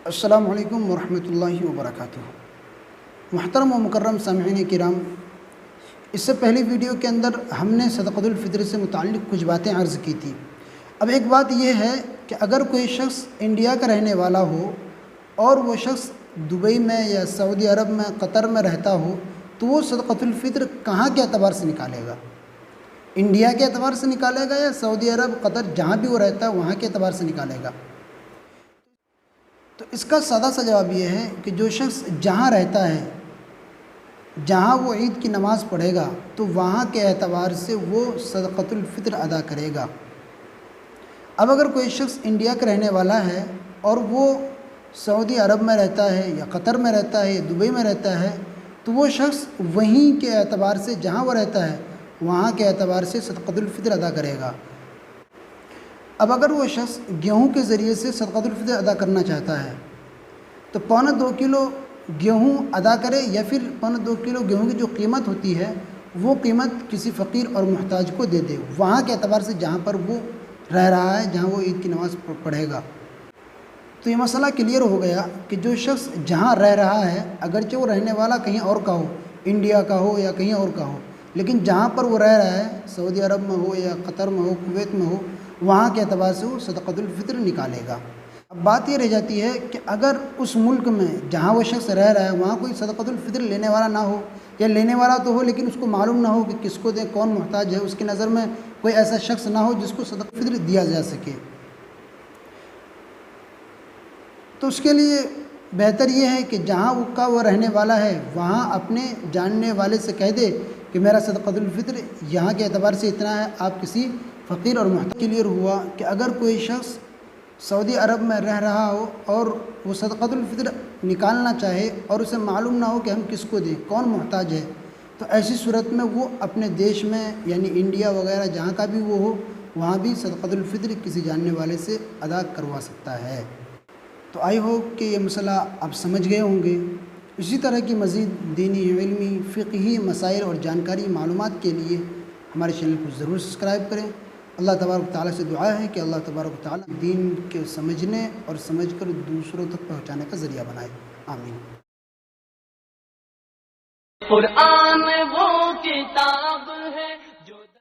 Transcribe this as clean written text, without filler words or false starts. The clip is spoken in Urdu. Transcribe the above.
السلام علیکم ورحمۃ اللہ وبرکاتہ۔ محترم و مکرم سامعین کرام، اس سے پہلی ویڈیو کے اندر ہم نے صدقۃ الفطر سے متعلق کچھ باتیں عرض کی تھی۔ اب ایک بات یہ ہے کہ اگر کوئی شخص انڈیا کا رہنے والا ہو اور وہ شخص دبئی میں یا سعودی عرب میں، قطر میں رہتا ہو، تو وہ صدقۃ الفطر کہاں کے اعتبار سے نکالے گا؟ انڈیا کے اعتبار سے نکالے گا یا سعودی عرب، قطر، جہاں بھی وہ رہتا ہے وہاں کے اعتبار سے نکالے گا؟ تو اس کا سادہ سا جواب یہ ہے کہ جو شخص جہاں رہتا ہے، جہاں وہ عید کی نماز پڑھے گا، تو وہاں کے اعتبار سے وہ صدقۃ الفطر ادا کرے گا۔ اب اگر کوئی شخص انڈیا کا رہنے والا ہے اور وہ سعودی عرب میں رہتا ہے یا قطر میں رہتا ہے یا دبئی میں رہتا ہے، تو وہ شخص وہیں کے اعتبار سے، جہاں وہ رہتا ہے وہاں کے اعتبار سے صدقۃ الفطر ادا کرے گا۔ اب اگر وہ شخص گیہوں کے ذریعے سے صدقۃ الفطر ادا کرنا چاہتا ہے تو 1.25 کلو گیہوں ادا کرے، یا پھر 1.25 کلو گیہوں کی جو قیمت ہوتی ہے وہ قیمت کسی فقیر اور محتاج کو دے دے، وہاں کے اعتبار سے جہاں پر وہ رہ رہا ہے، جہاں وہ عید کی نماز پڑھے گا۔ تو یہ مسئلہ کلیئر ہو گیا کہ جو شخص جہاں رہ رہا ہے، اگرچہ وہ رہنے والا کہیں اور کا ہو، انڈیا کا ہو یا کہیں اور کا ہو، لیکن جہاں پر وہ رہ رہا ہے، سعودی عرب میں ہو یا قطر میں ہو، کویت میں ہو، وہاں کے اعتبار سے وہ صدقۃ الفطر نکالے گا۔ اب بات یہ رہ جاتی ہے کہ اگر اس ملک میں جہاں وہ شخص رہ رہا ہے وہاں کوئی صدقۃ الفطر لینے والا نہ ہو، یا لینے والا تو ہو لیکن اس کو معلوم نہ ہو کہ کس کو دیں، کون محتاج ہے، اس کی نظر میں کوئی ایسا شخص نہ ہو جس کو صدقۃ الفطر دیا جا سکے، تو اس کے لیے بہتر یہ ہے کہ جہاں وہ رہنے والا ہے وہاں اپنے جاننے والے سے کہہ دے کہ میرا صدقۃ الفطر یہاں کے اعتبار سے اتنا ہے، آپ کسی فقیر اور محتاج۔ کلیئر ہوا کہ اگر کوئی شخص سعودی عرب میں رہ رہا ہو اور وہ صدقۃ الفطر نکالنا چاہے اور اسے معلوم نہ ہو کہ ہم کس کو دیں، کون محتاج ہے، تو ایسی صورت میں وہ اپنے دیش میں یعنی انڈیا وغیرہ جہاں کا بھی وہ ہو وہاں بھی صدقۃ الفطر کسی جاننے والے سے ادا کروا سکتا ہے۔ تو آئی ہوپ کہ یہ مسئلہ آپ سمجھ گئے ہوں گے۔ اسی طرح کی مزید دینی، علمی، فقہی مسائل اور جانکاری معلومات کے لیے ہمارے چینل کو ضرور سبسکرائب کریں۔ اللہ تبارک و تعالیٰ سے دعا ہے کہ اللہ تبارک و تعالیٰ دین کے سمجھنے اور سمجھ کر دوسروں تک پہنچانے کا ذریعہ بنائے۔ آمین۔ قرآن وہ کتاب